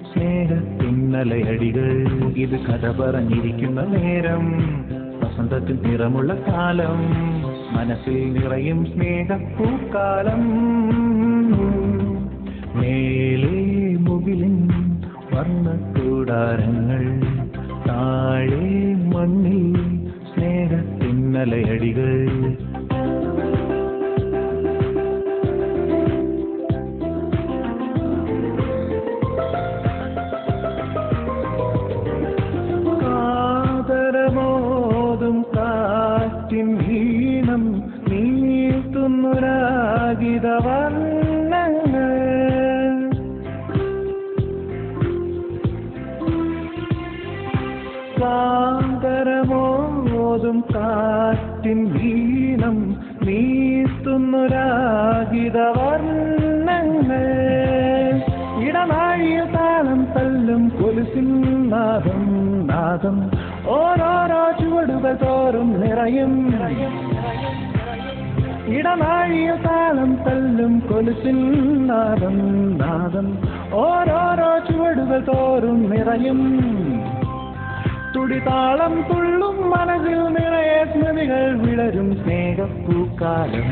സ്നേഹത്തിന്നലയടികൾ ഇത് കഥ പറഞ്ഞിരിക്കുന്ന നേരം വസന്തത്തിൽ നിറമുള്ള കാലം മനസ്സിൽ നിറയും സ്നേഹപ്പൂക്കാലം മേലെ മുകിലിൻ വർണ്ണക്കൂടാരങ്ങൾ താഴെ മണ്ണിൽ സ്നേഹത്തിന്നലയടികൾ കാതരമോതും കാറ്റിൻ ഈണം നീട്ടുന്നൊരാഗിതവർണ്ണങ്ങൾ കാതരമോതും കാറ്റിൻ ഈണം നീട്ടുന്നൊരാഗിതവർണ്ണങ്ങൾ ഇടനാഴിയിൽ താളം തല്ലും കൊലുസിൻ നാദം നാദം ഓരോരോ ചുവടുകൾ തോറും നിറയും ഇടനാഴിയിൽ താളം തല്ലും കൊലുസിൻ നാദം നാദം ഓരോരോ ചുവടുകൾ തോറും നിറയും തുടിതാളം തുള്ളും മനസ്സിൽ നിറയെ സ്മൃതികൾ വിളരും സ്നേഹപ്പൂക്കാലം